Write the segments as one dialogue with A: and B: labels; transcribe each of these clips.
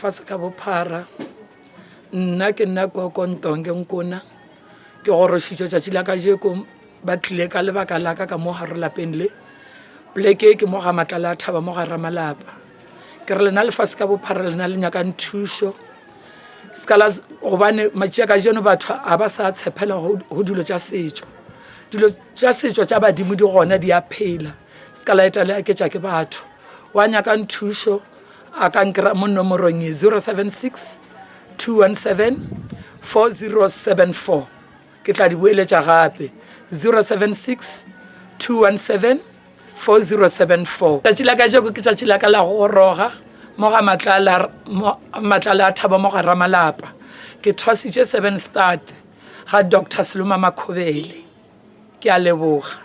A: lefase ka bophara nna ke nna Kokontonge Nkuna ke gorošitše tšatši la ka jeko ba tlile ka lebaka la ka mo gare lapeng le pleke ke mo ga Matlala a Thaba mo ga Ramalapa ke re lena lefase ka bophara lena le nyaka nthušo skala gobane matšea ka jeno batho a ba sa tshepela go dilo tša setšo tša badimo di gona di a phela skala eta le a ke tša ke batho wa nyaka nthušo a ka nkira mo nomorong 076 217 4074 ke tla di boeletša gape 076 217 4074 tšatši la ka jeko ke tšatši la ka la go goroga mo ga Matlala a Thaba mo ga Ramalapa ke thwasitše 7 start ga Dr. Seloma Makhobele ke a leboga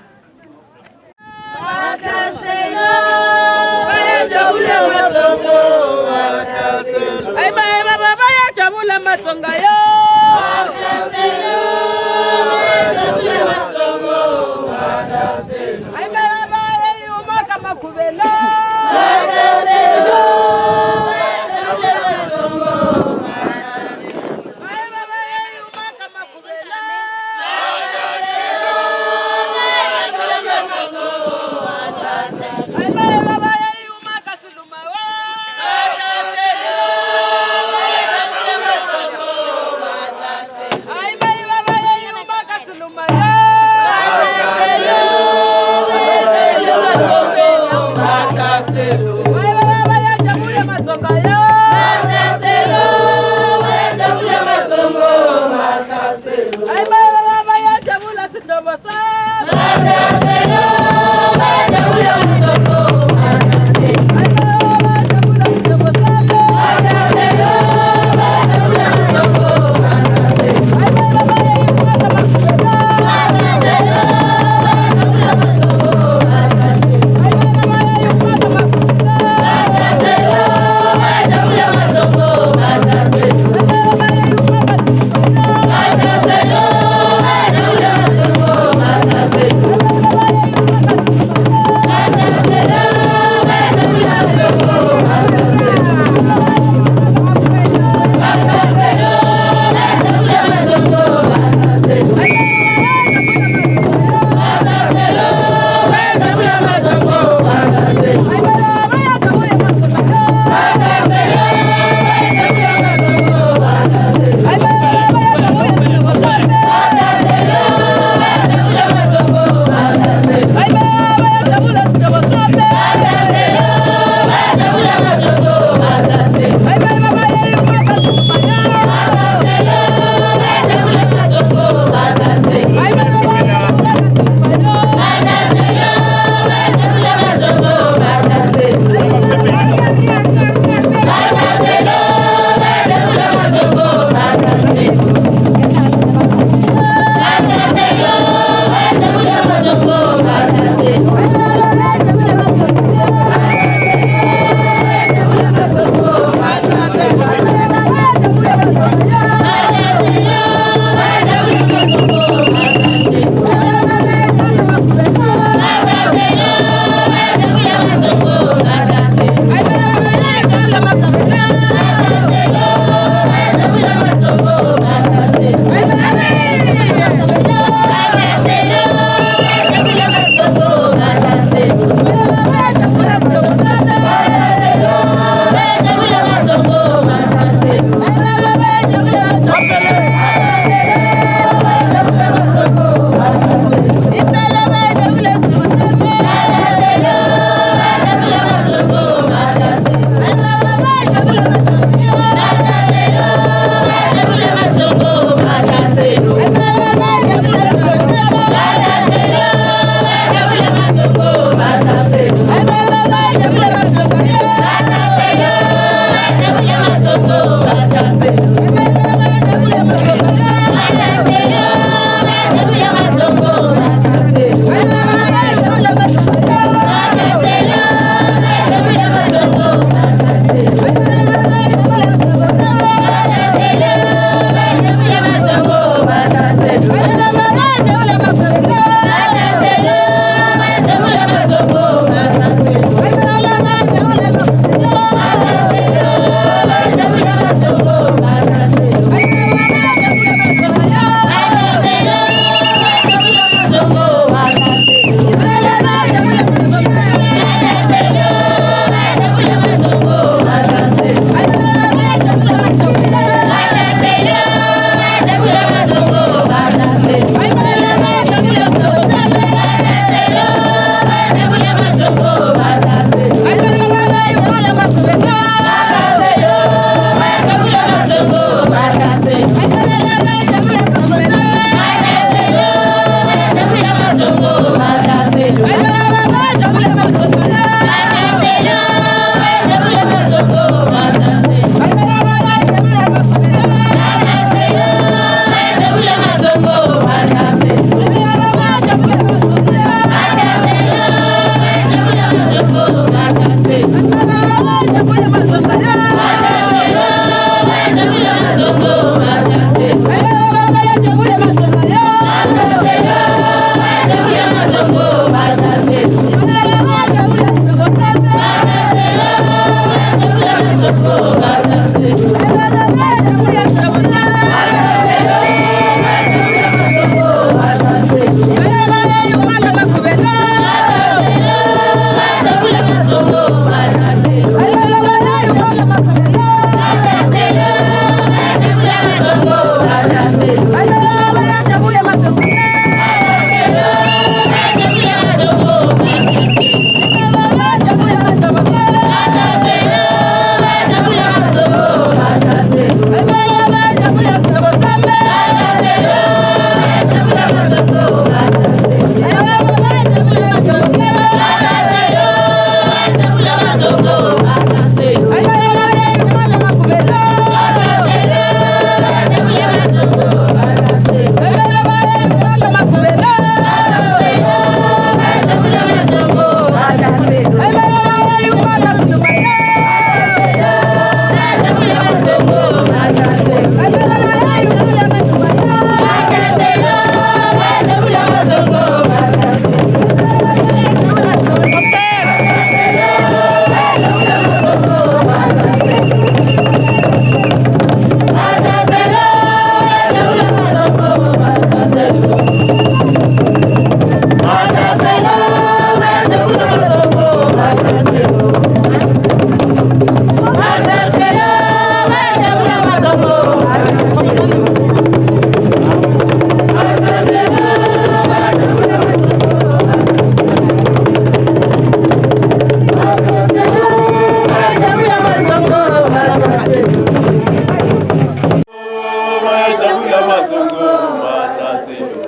B: Jabula Matungu Masaselo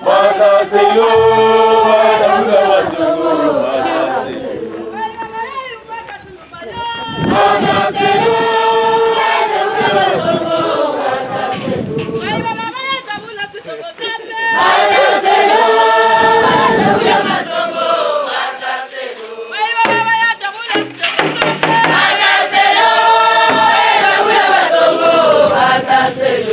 B: Masaselo Jabula Matungu Masaselo Masaselo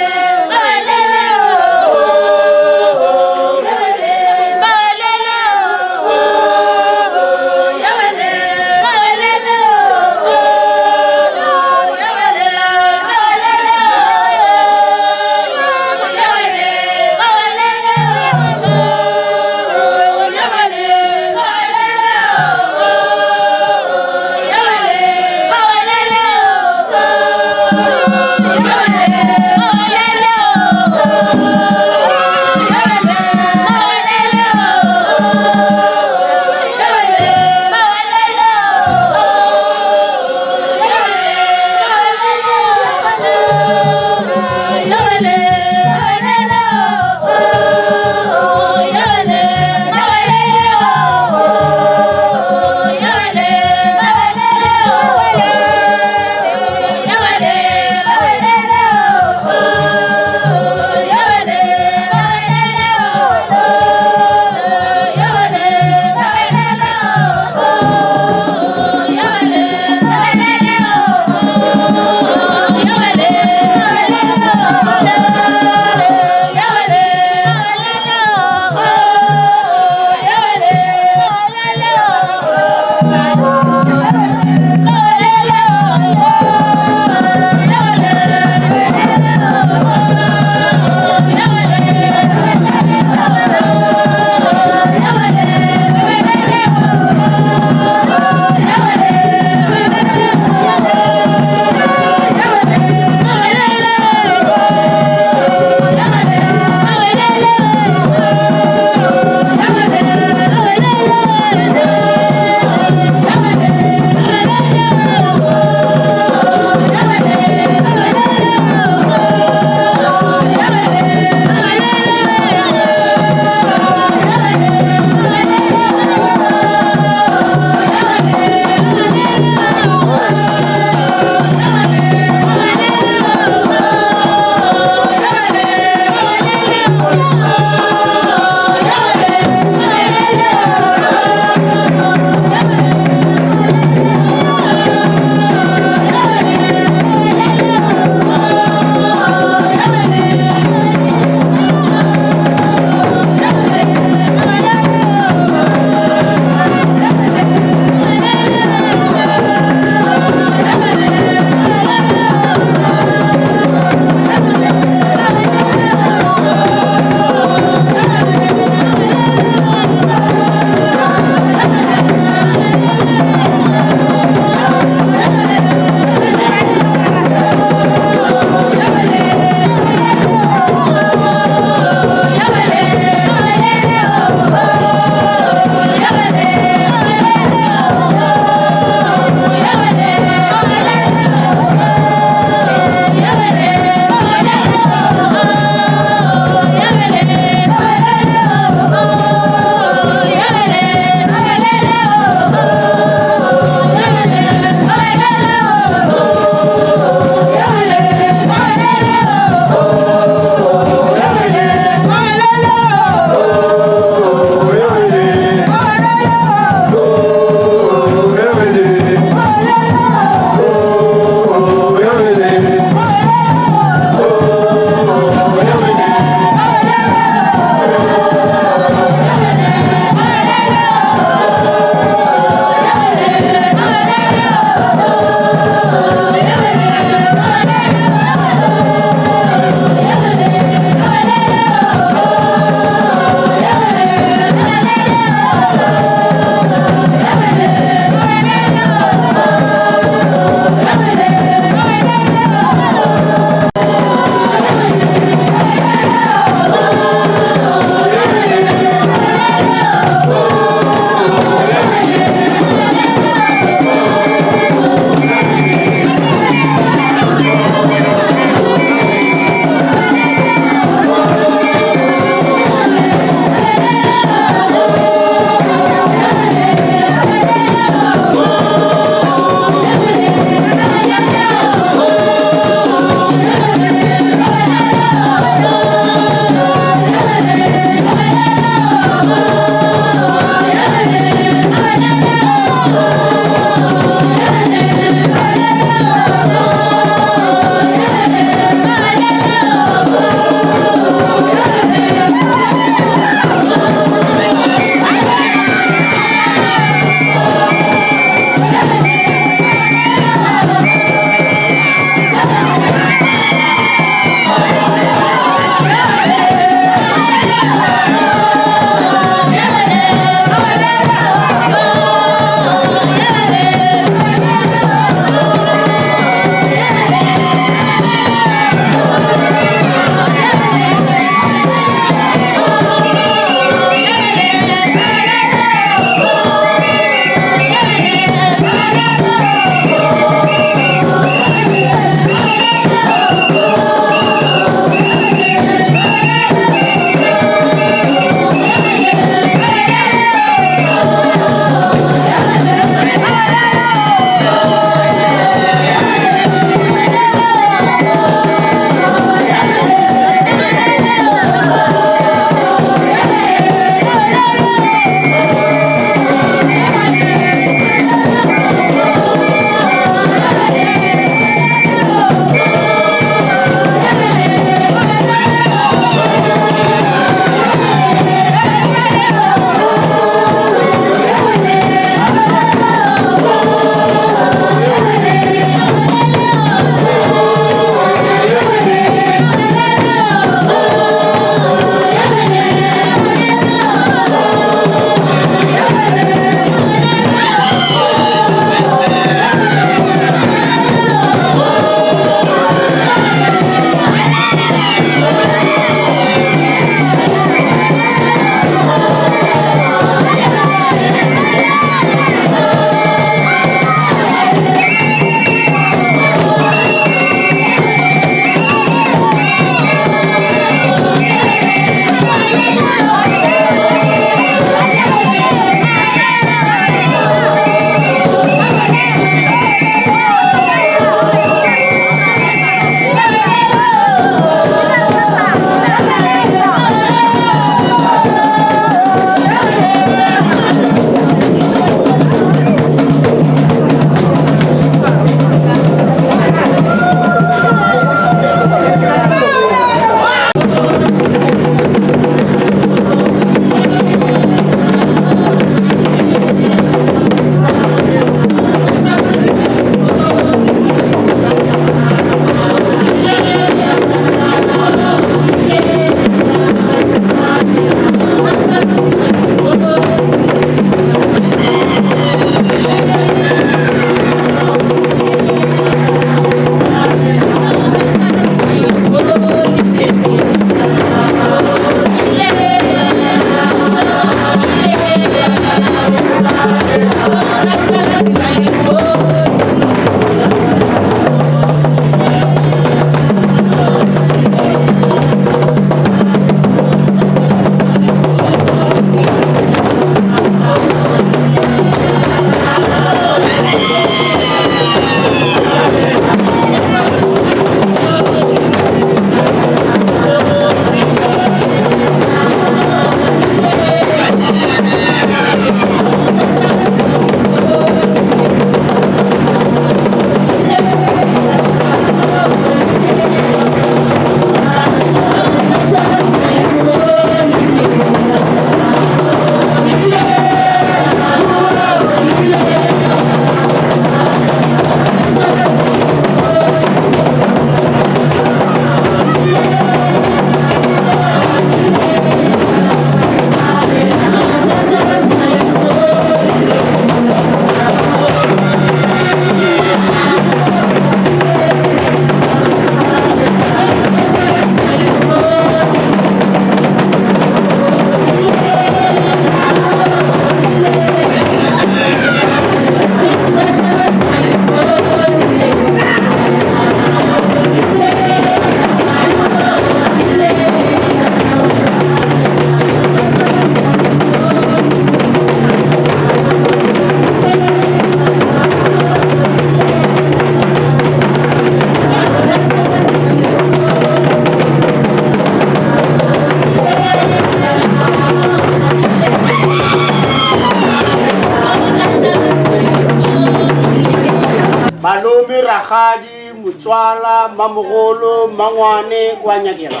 C: Matswala, Mamogolo, Mangwane, wa nyakela.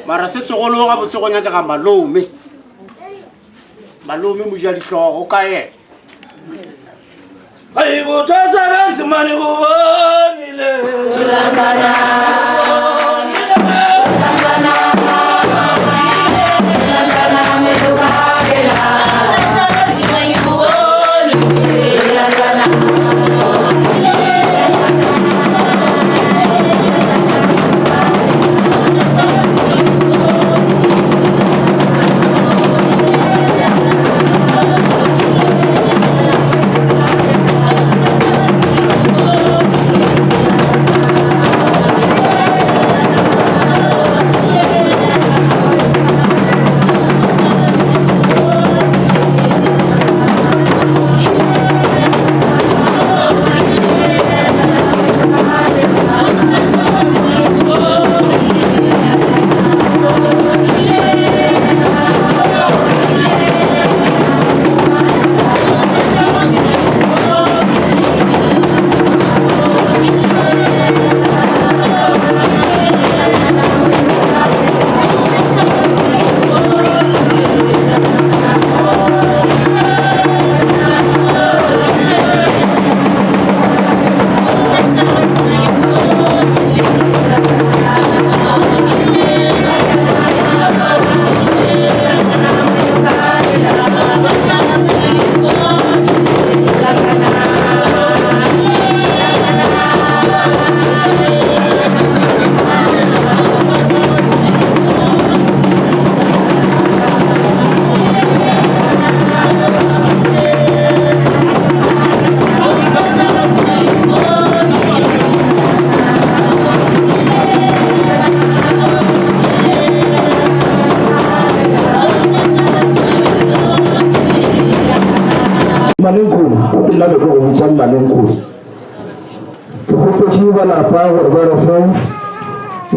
C: Mara se segolo ga botse go nyaka malome. Malome mo ja ditlhogo ka ena.
B: Ai go tsasa ga simane go bonile.
D: ila da ko wucin malin ku ko ci bala fa warbara fa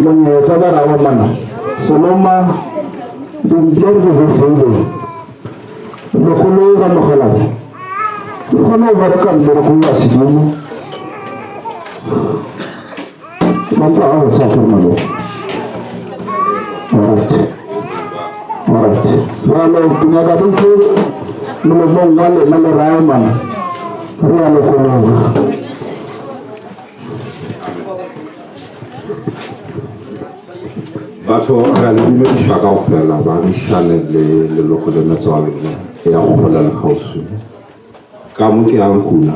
D: mun ya tabara wa mana salama dum jorgo ko fende ko kullu ga makhala ko no barakan da ko wasidimu man ta awa sa ko malo alright wala kuma ga dun ko mun mo wala mala rama Rialo Colombo.
E: Bato realizime chaque affaire là, bari challenge le local de notre avec et à on la house. Kamu ki an kuna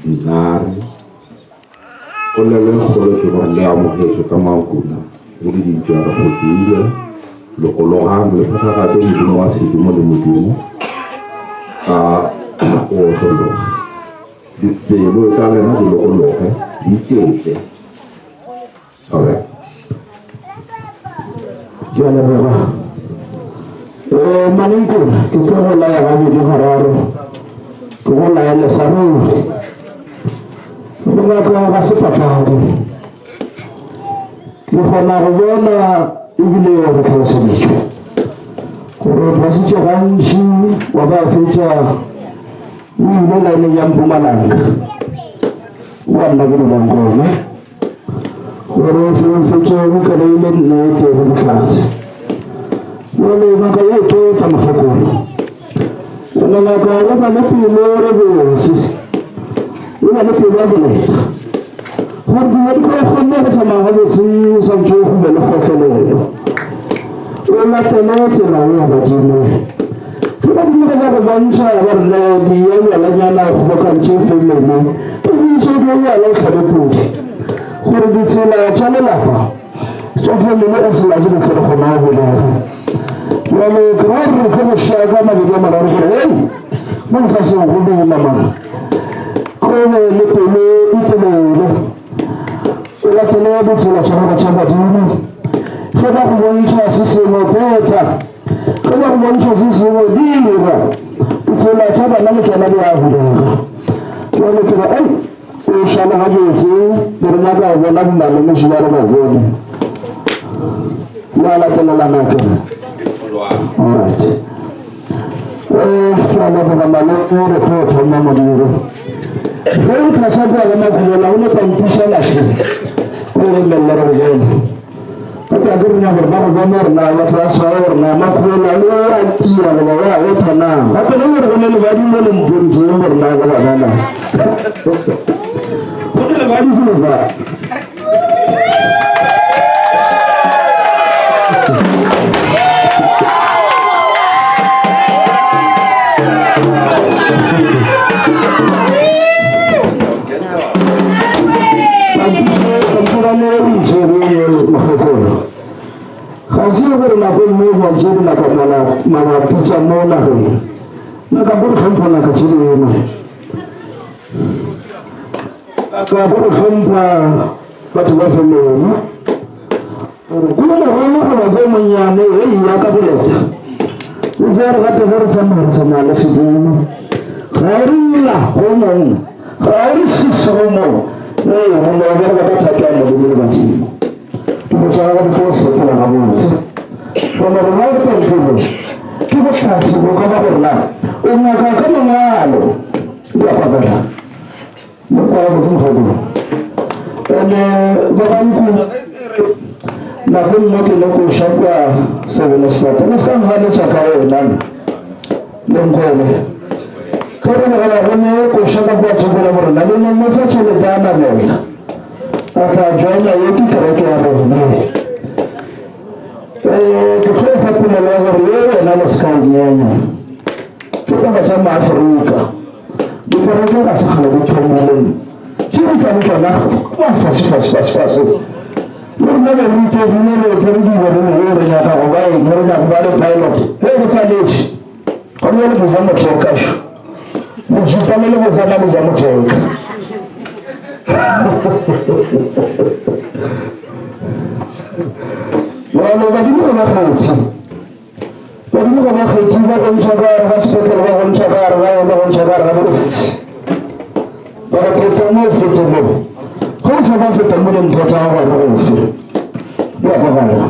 E: dinar. On le kholo ke ba le amo he kama kuna. Uri di jara hotiga. Lo kolorang le pataka te ni no asiti mo le mudimo. Otolo di pelo tale na di lo di chiede vabbè
D: Già baba malinko che sono la ya di hararo ko la ya saru kuma ka wasu patari ko na rola ibile ya ko sani ko wasu ce kan shi wa ba fita Nila ni yang Pumalanga, wala gini bangkona. Kalau film film kalau ini ni tiada kelas. Wala makanya itu tanah hukum. Wala makanya mana pilih orang sih. Wala pilih apa ni? Hari kau kena sama hari si sampai kau belok kau ni. Wala tenar tenar apa jenis. Kita juga ada bangsa warna dia yang nyala bukan cipta ini. Tapi saya nyala kada putih. Kalau di sana cakap apa? Cipta ini asal aja kita kena boleh. Kalau kerana kita syaitan lagi dia marah kita, mana kasih hukum mana? Kalau itu ni. Kalau telah di sana cakap ini. Kita bukan cuma sisi mata. Kama mwanzo sisi wadira itela chaba na mkana ya hudaga wale kila ai inshallah hajuzi dernaga wala mbalo mshibara bavoni wala tena la nakana alright na ba maloko re go thoma modiro re ka sa ba na go la una pampisha la shi ko le mella re go ka ga nya ba ba mo na la tra sa na ma ko la lo anti ya ba wa ta na ba ko le re le ba di mo le mpunzi mo na ga ba na ko le ba di ba Hasil berlaku wajib nak mana pica mana hari, nak kabur hampa nak kecil ini, kabur hampa batu batu ini, kalau orang orang menyamai ia kabur itu, ujar kata bersama nasi ini, harilah homo, haris homo, homo agar kata cakap mobil macam. Bicara força pela cabeça. Quando eu não tenho que você faz o que vai lá, o meu carro não é algo. E a pagar. Não pode ser jogo. Ele vai na rua que não consegue saber na cidade. Mas quando vai no chacao não come. Quando vai na rua consegue botar tudo na rua. Não faz ele dar na mesa. Asa joina yote tareke ya roho. Tukio hapo na leo na maskani nyanya. Kitamba cha Afrika. Ndio kwa sababu ya kutumia. Kile kama na fasi. Ndio mtu mwenyewe ndio yeye na kawaida ndio na kubale pilot. Hebu paleji. Kwa nini mzamo chokasha? Mjipamele mzamo chokasha. Wala badilika na khawti. Badilika na khawti ba mshagara hospital ba mshagara ba mshagara ba office. Para tutamo fitamo. Kwa sababu fitamo ni mtoto wa office. Ya bwana.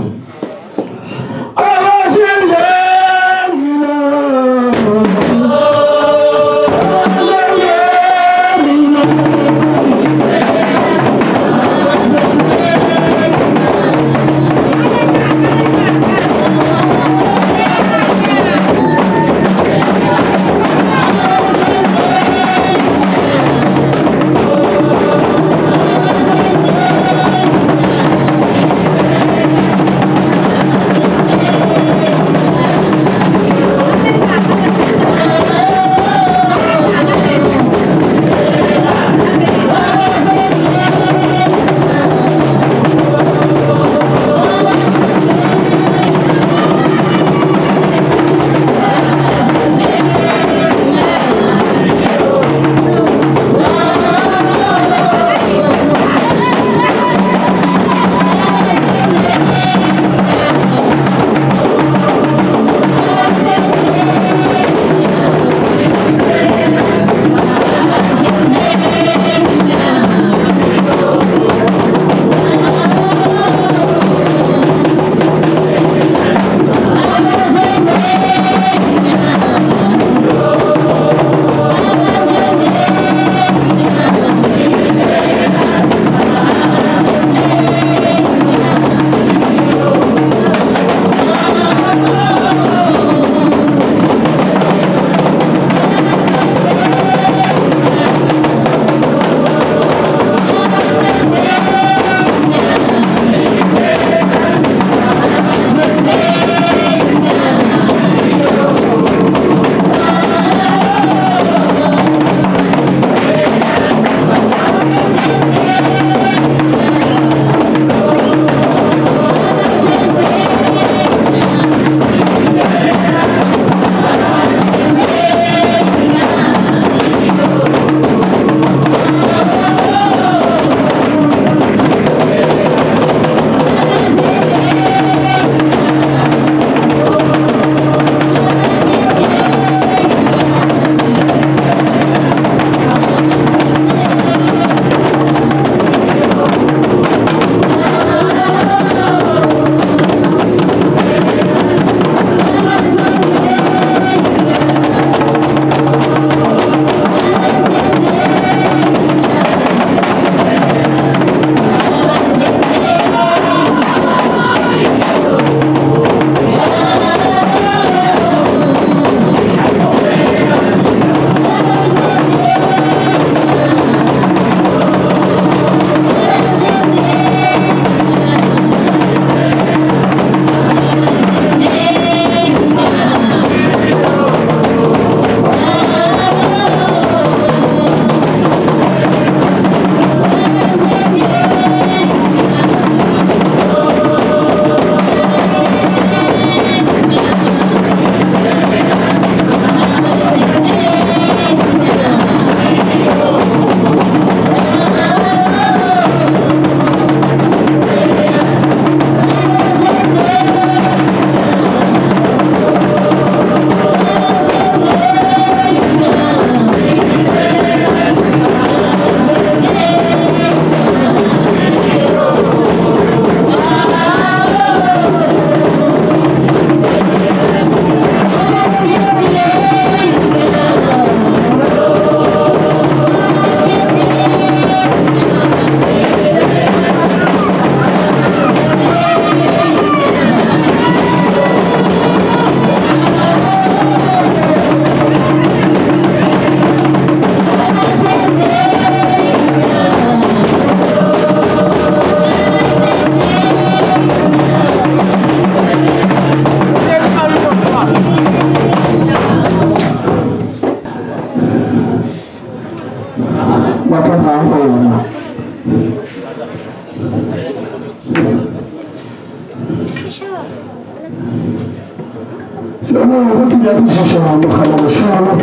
D: Lama waktu dia bisa sama kalau sama.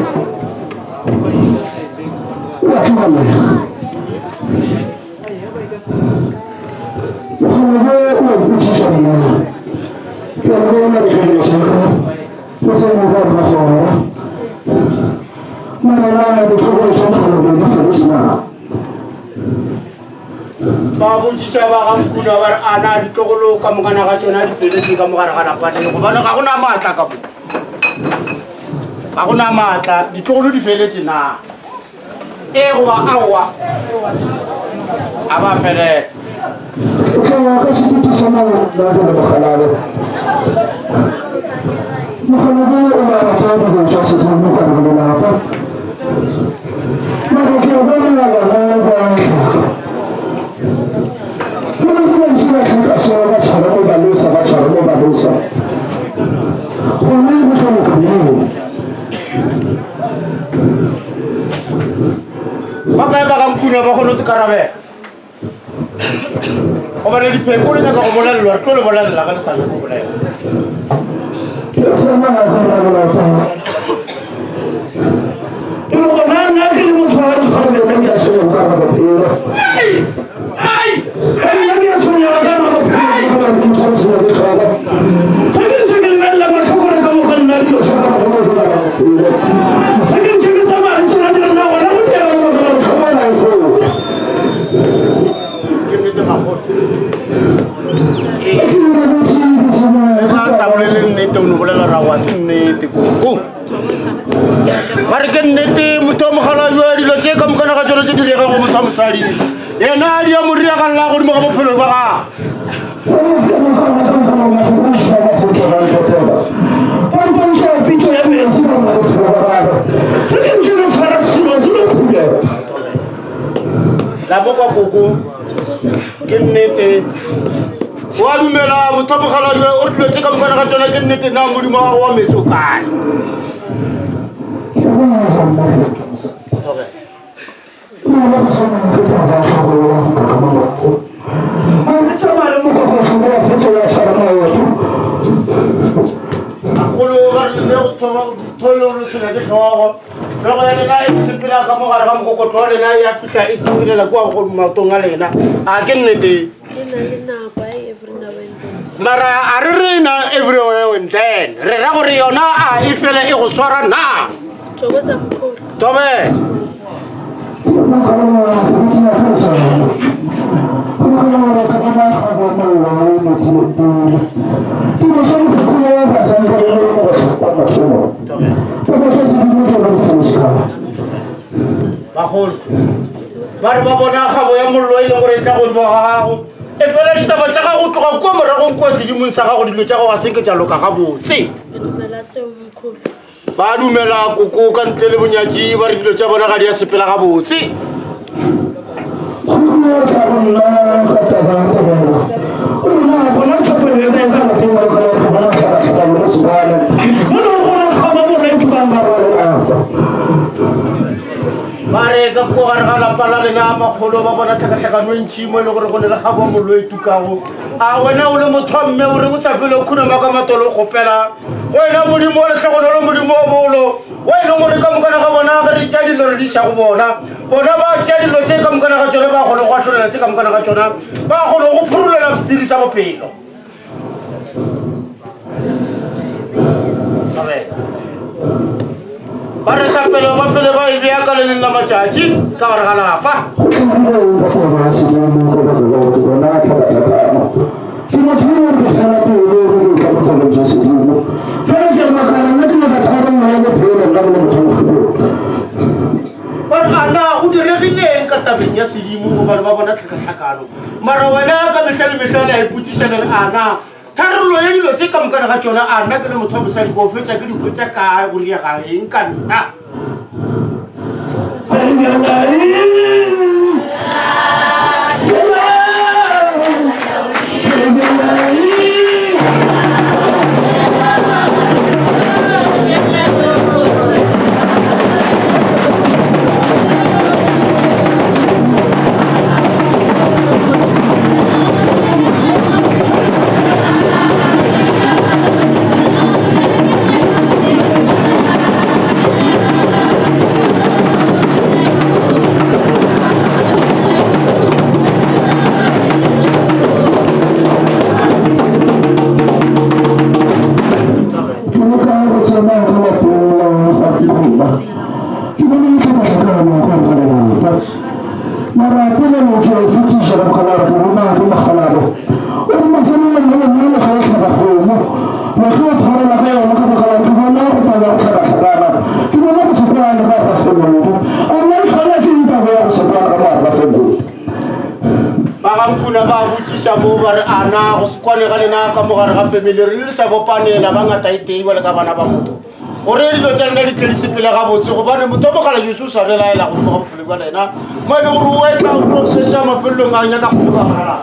D: Wah mana? Kalau bisa sama. Kalau nak kerja sama, masa nak apa? Mana ada kerja sama kalau bisa sama.
C: Babu jisaba kam kuna war ana di tokolo kam kana ka chona di fele ti kam kana kana pa ko bana ka kuna mata ka kuna mata di tokolo di fele ti na ewa awa aba fele
D: Kalau kasih itu sama dah ada bakal. Mukhalafah orang tahu bahawa kasih sama bukan benda apa. Maka kita benda apa. Kemudian kita akan semua cara membalas. Orang bukan kamu.
C: Maka bakam kuna bakonu tukarabe. Orang di pengkol ni kalau bolan luar, kalau bolan lagan sana bolan.
D: Sama apa. Ini orang nak ilmu tahu kalau dia semua orang berpikir. Lagi asal yang ada orang berpikir kalau tahu semua berpikir. Tapi jangan malah macam orang kamu kan nak cara berpikir. Tapi jangan sama cara dia nak orang dia orang kamu nak itu.
C: Kini tu mahal. Sambil ni tu nubulan rawasin ni tikuku. Harga neti mutam khala jual di loce kam kana ka jolo jadi ka mutam sari. Ya na dia muria kan la ko mo ka pelo ba. La boka kuku. Kennete walu mela mutam khala jual orlo ce kam kana ka jolo kennete na muri ma wa me sukai. Mara arena everywhere and then Reragoriona ifele iguswara na Tobe Bahul Baru babona khabo ya mullo ile ngore tla go ba gago e fela di taba tsa go tloga kwa mora go kwa se di monsa ga go dilo tsa go wa senke tsa loka ga botse ba dumela koko ka ntle le bonyatsi ba re dilo tsa bona ga di ya sepela ga botse Mare ka ko gargala pala le na magolo ba bona thaka no ntshi mo le gore go ne le ga bo mollo e tukago a wena o le mothomme o re go sa fele khuna maka matolo gopela wena modimo le tlhogo le modimo o bolo wena mo re ka mokana ga bona ga re tshadi lo re di sha go bona ba tshadi lo tse ka mokana ga tsone ba go le go hlolela tse ka mokana ga tsona ba go le go phurulela spiri sa bophelo Para tapelo ba fele ba ibia ka le nna matjatji ka gore ga lafa Ana o diregileng ka tabeng ya sedimo go ba bona tlhakatlhakano mara wena ka metlale a iputisela re ana Tarlo ya dilo tse ka mokana ga tsona a nna ke le motho mosadi go fetsa ke dikgwetsa ka go ria ga eng ka nna fitlha mo ba re ana go se kwane ga lena ka mogare ga family re le sa bopanela ba ngata iteiwa le ka bana ba motho gore dilo tsa nna di tlelise pele ga botse gobane motho o mogala jesu o sa belaela go mo ga bophelo ba lena mo e le gore o etla o tlo sesha mafelelong a nyaka go ba gara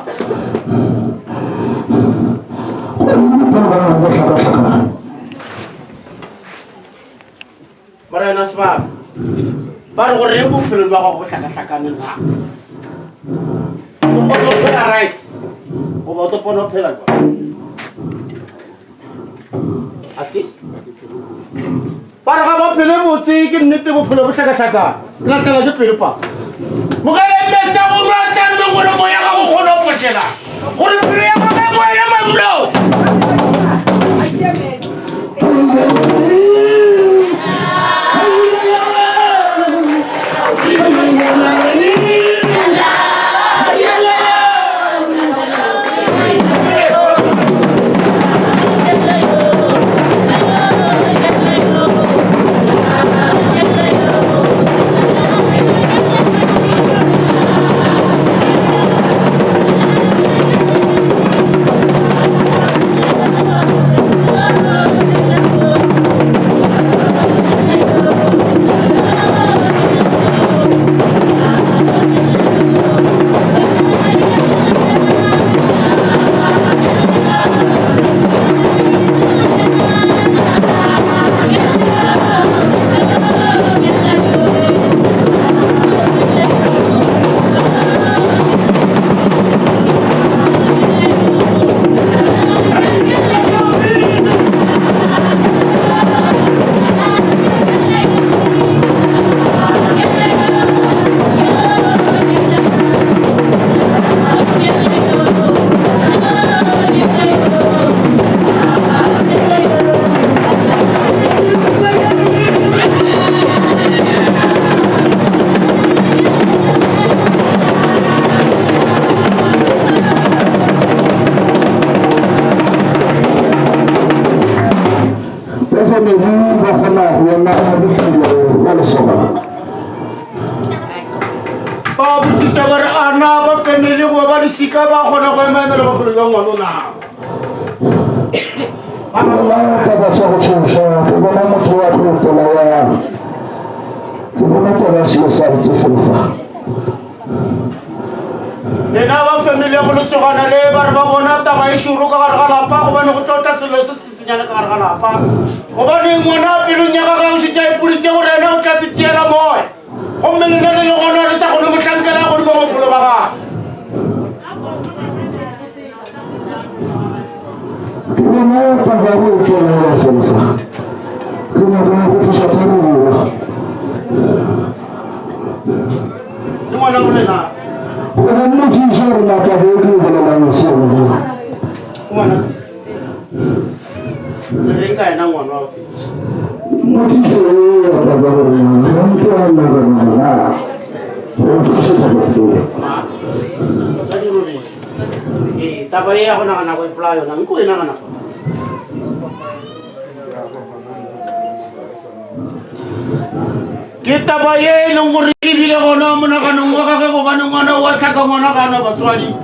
C: Marena Spa ba re gore go bophelo ba go hlakahlakane na o phela right o ba to pono phela ba askis para ga ba phele botse ke nnete bophelo bo hlakahlaka la tla ke pele pa mo ga le metsa go ra tla mo gore mo ya ga go gona potela gore pele ya ga mo ya mabulo Sika ba gona go ema le go ya ngwana na
D: Allah ta ba sa go tshosa go bona motho wa go tola ya go bona tola se sa go tfofa
C: lena ba family go le sogana le ba re ba bona taba e shuru ka gare ga lapa go bane go tlotla selo se se senyana ka gare ga lapa go bane ngwana pelo nya ga go se tsa ipuditse go rena o tla titiela moya go mmelena le gona re sa go le motlankela go mo go pholo ba ga
D: Kena pagaru kena ya selfa. Kena pagaru kesatanu.
C: Ngwana mo lena.
D: Kena mutsi sore na ka ho ke bona la mosela.
C: Ngwana sis. Re ka ena ngwana wa sis.
D: Mutsi sore ya pagaru na ke ana na. O ke se ka tsela.
C: Tsadi robe. Taba ya gona gana go ipla yona nko ena gana ke taba ye leng gore e bile gona monaganong wa gage go bane ngwana wa tlhaka ngwana gana batswadi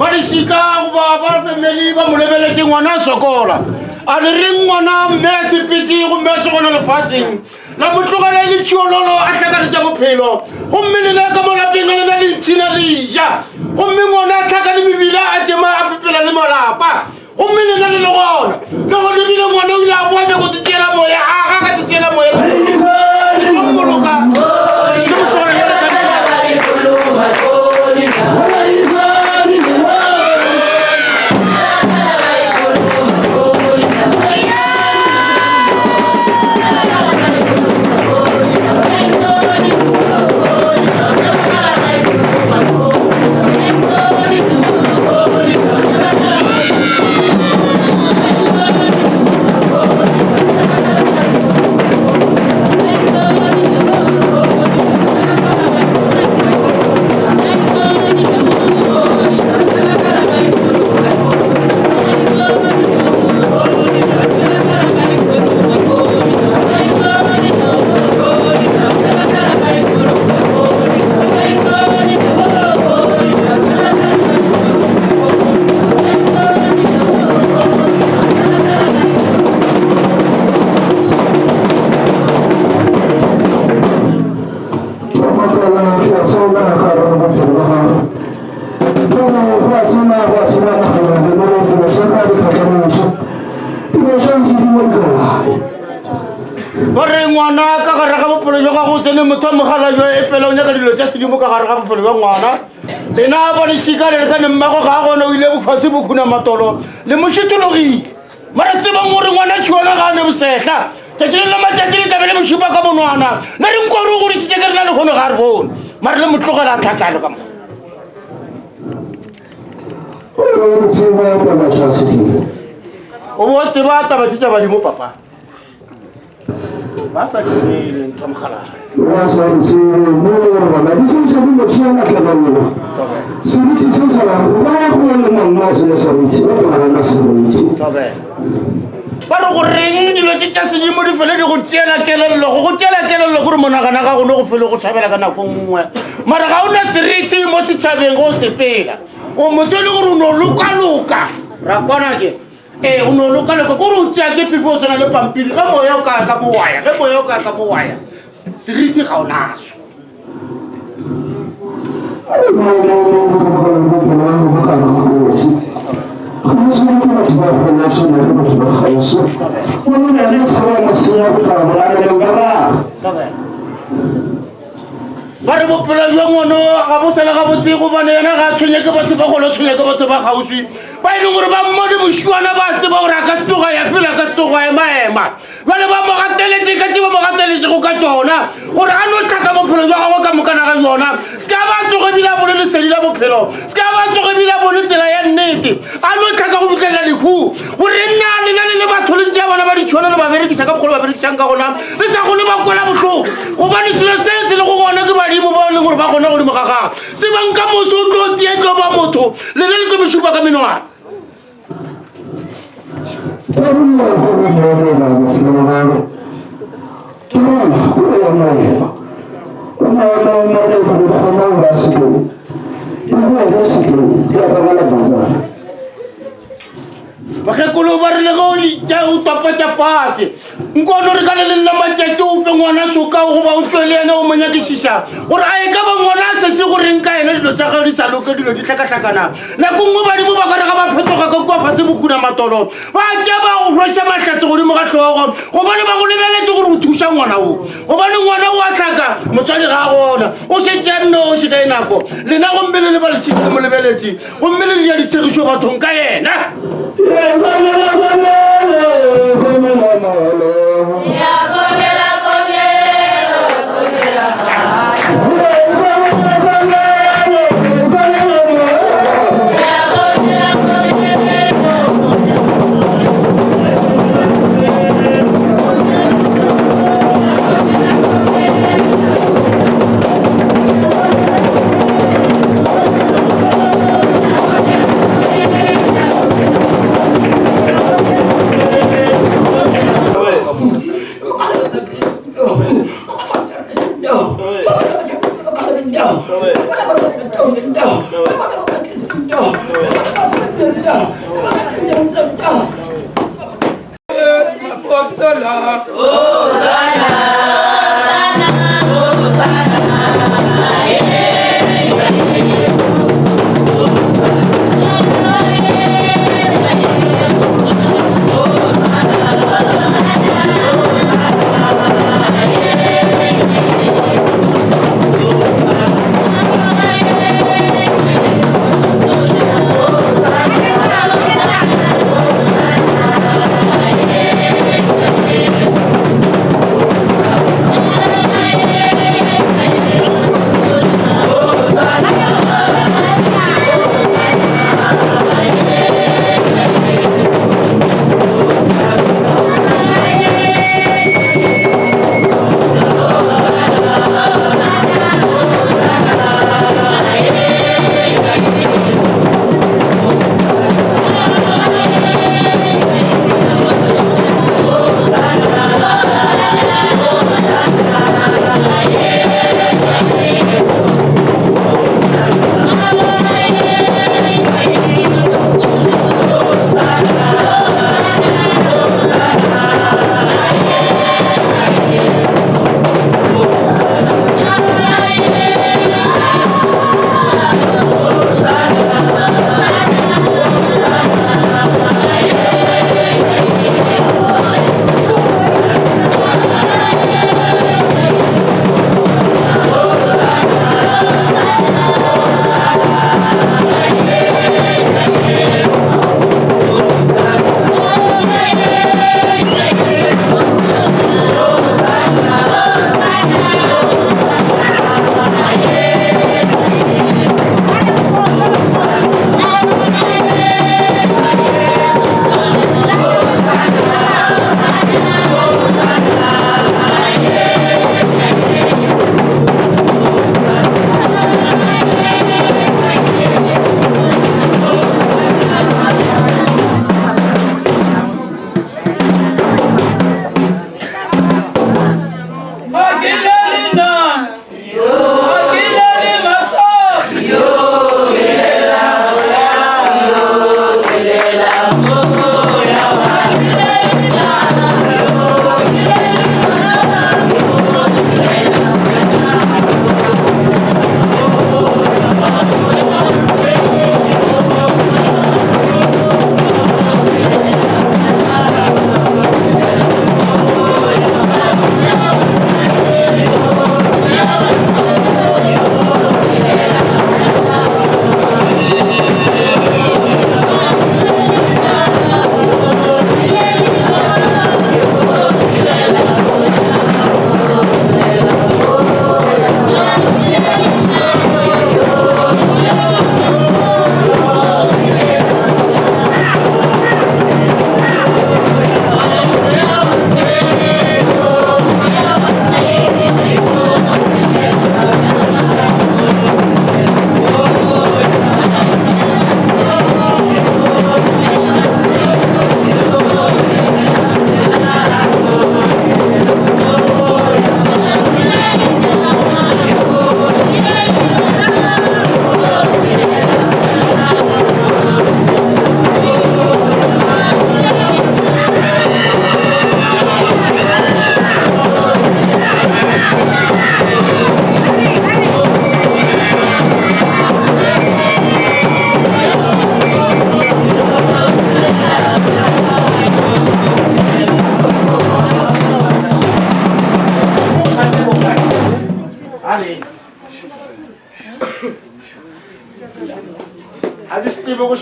C: ba di sika go ba family ba mo lebeletse ngwana sokola a re reng ngwana mme a sepetse go mme se gona lefaseng la motlogela le tšhiololo a tlhakanetša bophelo gomme le ka mo lapeng a lena le ntshina le ja gomme ngwana a tlhaka le mebila a tsema a pepela le malapa gomme lena le le gona le gone ebile ngwana o ile a boanya go titiela moya a ga ka titiela moya moloka ke motlogela ya ba re ngwana ka gare ga bophelo jwa gago tsene motho a mogala jo e fela o nyaka dilo tsa sedimo ka gare ga bophelo jwa ngwana lena a bone šika le re ka ne mmago ga a gona o ile bofase bo khuna matolo le mošitologile mara tsebang gore ngwana tšhiona ga a ne bosetla tšatši le matšatši le tabe le mošipa ka bonwana le re nko re o godisitše ke rena le kgone ga a re bone mara le motlogela a tlhakalo ka mo o bo tseba tabatše tša badimo papa ba sa kefele ntho mogalaga ba re go reng dilo tše tša sedimo di fele di go tšeela kelello go tšeela kelello kore monagana ga gone go fele go tšhabela ka nako nngwe mara ga o na seriti mo setšhabeng go sepela o motho le gore o no lokaloka ra kwana ke o no lokaloka kore o tšea ke pipo o swana le pampiri ge moya o kaya ka mowaya ge moya o kaya ka mowaya seriti ga o naso ba re bophelo jwa ngwana ga bo sala ga botse gobane yena ga a tshwenye ke batho ba golo tshwenye ke batho ba gauswi ba e leng gore ba mmone bošwana ba tseba gore a ka setsoga ya fela ka setsoga emaema bale ba mogateletse ka tse ba mogateletsego ka tsona gore a no tlhaka bophelo jwa gago ka mokana ga jona se ka ba tsoge ebile a bone lesedi la bophelo se ka ba tsoge ebile a bone tsela ya nnete a no tlhaka go fitlhelela lekhu gore nna lenane le batho le tšea bona ba ditšhono le ba berekisa ka bogolo ba berekisang ka gona le sa gone ba kwela botlhoko gobane selo se se le go gona ke badimo ba le gore ba gona godimo ga gago tsebang ka moso o tlo tie tlo ba motho lena le tlo mošupa ka menwana bakgekolo ba rile ge o letša o topatša fase nkono re ka le lenna matšatši o fe ngwana sokao goba o tswe le ene o monyakešiša gore a e ka ba ngwana a sese goreng ka ena dilo tša geo di sa loke dilo di tlhakatlhakana nako nngwe badimo ba kare ga ba phetoga ka kua fatshe bokuna matolo ba tšea ba go hloša mahlatse godimo ga tlhogo gobane ba go lebeletse gore o thuša ngwana o gobane ngwana o a tlhaka motswadi ga a gona o setšea nnoši ka e nako lena gommele le ba lesika le mo lebeletše gommele le ya ditshegišo bathong ka yena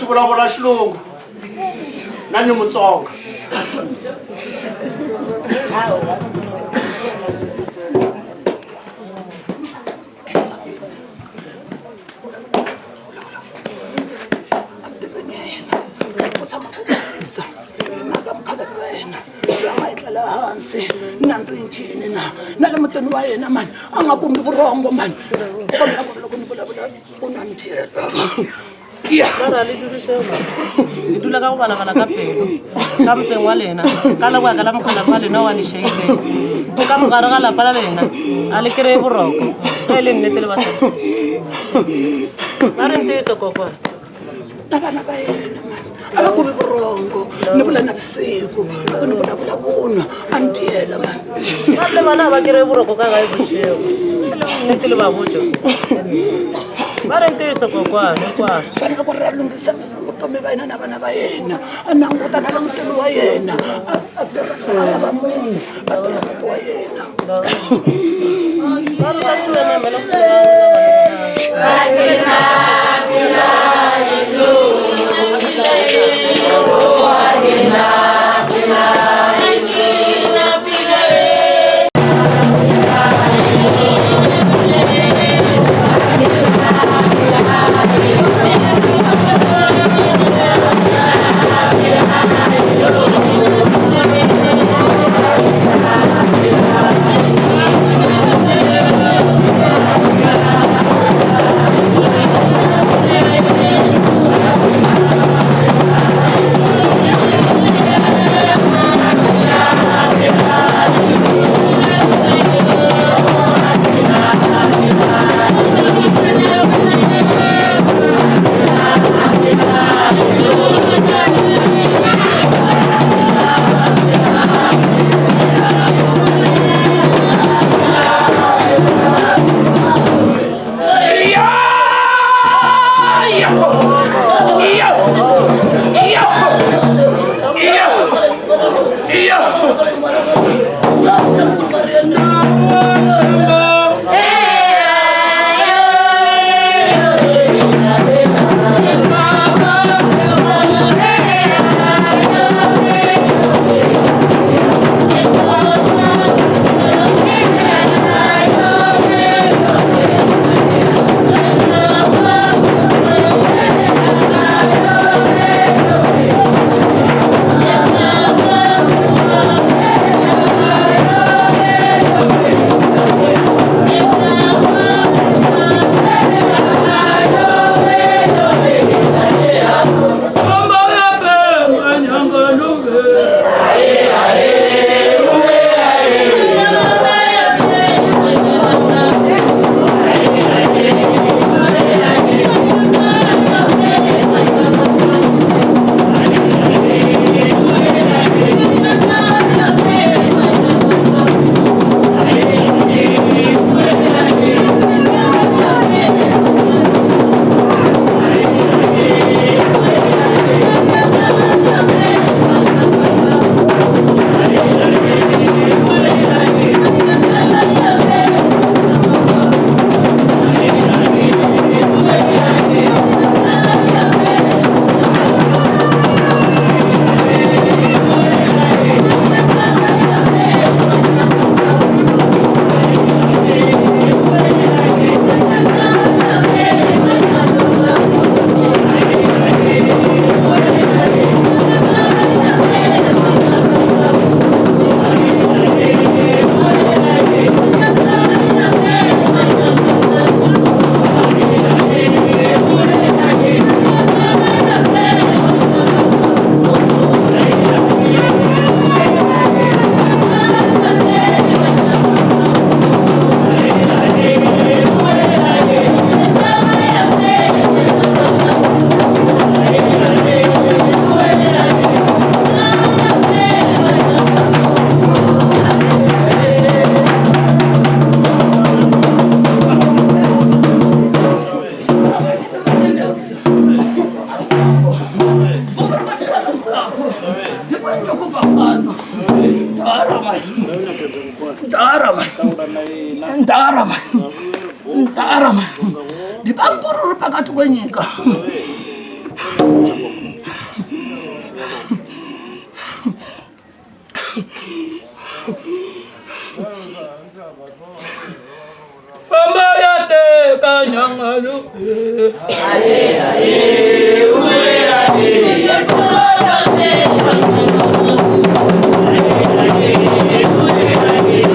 C: xi vulavula xilungu na ni Mutsonga.
A: nale mutoni wa yena mani a nga kumbi vurongo mani
F: Mara le durishe ma. Di dula ka go bana ka pelo. Ka motseng wa lena. Ka la bua ka la mokgala wa lena wa ni sheile. Ka mo gara ga la pala lena. A le kere boroko. Ga le nnete le batho. Ba re ntse so kokwa.
A: na bana ba yena mani a va kumi vurongo ni vula navusiku loko ni vulavula vunwa a ni byela mani
F: Ba le bana ba kere boroko ka ga e busheo. Nnete le ba botso. Ba re ntse so kokwa ni kwa.
A: fanele ku ri a lunghisa vutomi va yena na vana va yena a languta na mutoni wa yena a tirha va munhu a tirha muti wa yena
F: Ba re tu na melo.
A: Ndarama. Di pampuru pakati kwenyika.
B: Fama ya te kanyangalo. Aye aye, uwe aye. Fama ya te kanyangalo. Aye aye, uwe aye.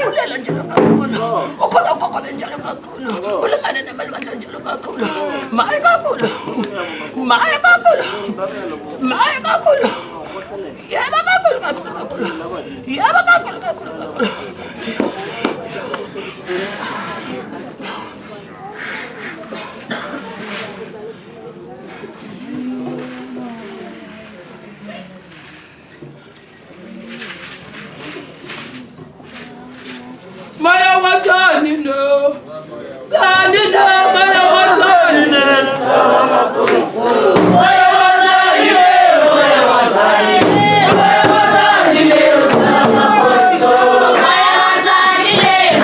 A: ulela njalo kakhulu ukhona ugogo benjalo kakhulu ulingane namalwandla njalo kakhulu maye kakhulu yeba kakhulu yeba kakhulu Maya wasani no, sani no, Maya wasani no, Maya wasani no, Maya wasani no, Maya wasani no, sama poso, Maya wasani no, Maya wasani no, Maya wasani no, sama poso, Maya wasani no,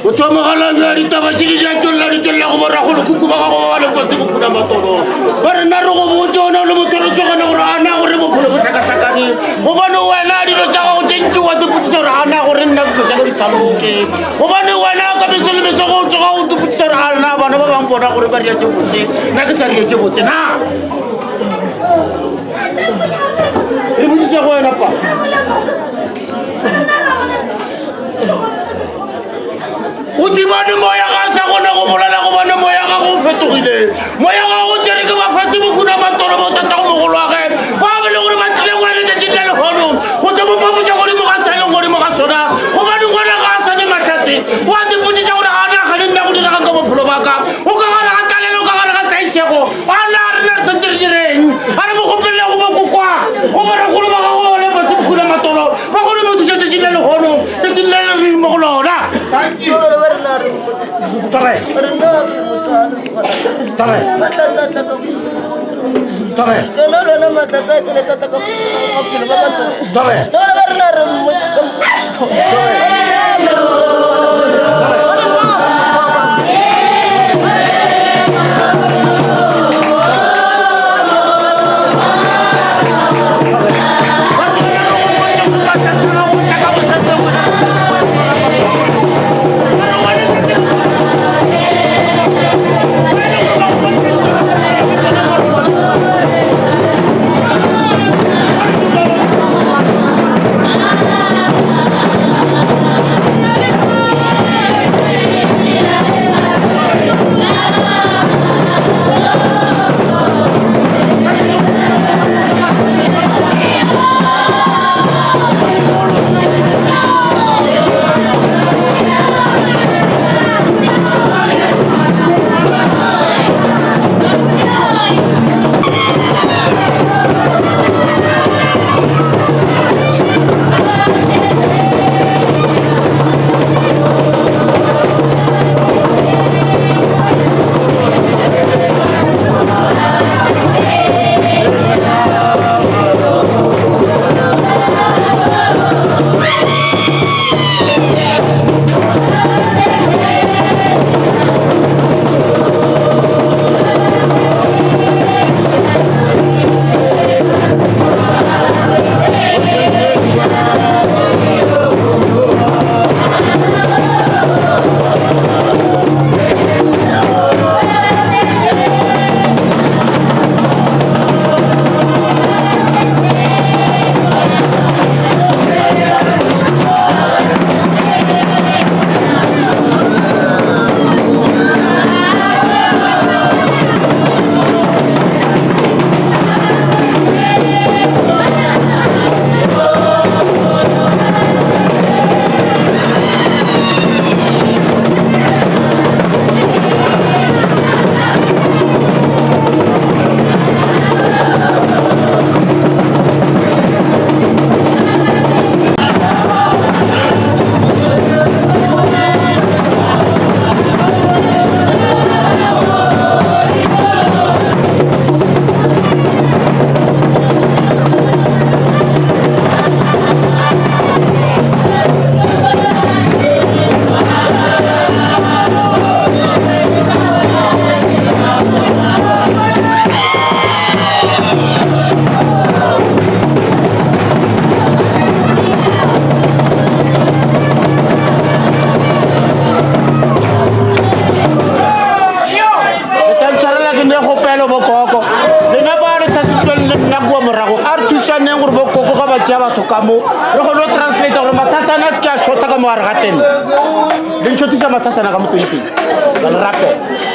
C: Utama kala biari tama sini dia jolla ko barakulu kuku baka ko wala pasti ko kuna matoro. Bare naro ko mo jona lo motoro so kana ko ana ko rebo pulo saka sakani. Ko banu wala di lo jaga ko jenchu wa tu putsa ana ko renna ko jaga di saluke. Ko banu wala ka bisul me so ko jaga ko tu putsa ana bana ba bang pona ko bari aje putse. Na ka sari aje putse na. Ibu sisa ko na pa. Utibane moya kasa kona ko molala ko bana moya ka ko fetogile moya ka ko jere ke ba fasi mo kuna matoro mo tata ko mo lo age ba ba lo ma tile ko ne tshitla le hono ko tsa mo pa mo go mo ka sala go mo ka soda ko ba ngo na ka sa ne mathatsi wa di putsi sa go ana ga nna go dira ka mo pholo baka o ka ga ka talelo ka ga ka tsaisego ana re na se direng ara mo go pele go ba kwa go ba ra go lo ba go le fasi mo kuna matoro ba go mo tshitla le hono tshitla le mo go lo na. Thank you. Tabe. Tabe. Tabe. Kamu, rokono translator lo matasa nas kya shota kamu argaten. Den choti sa matasa na kamu tunti. Kalau rape.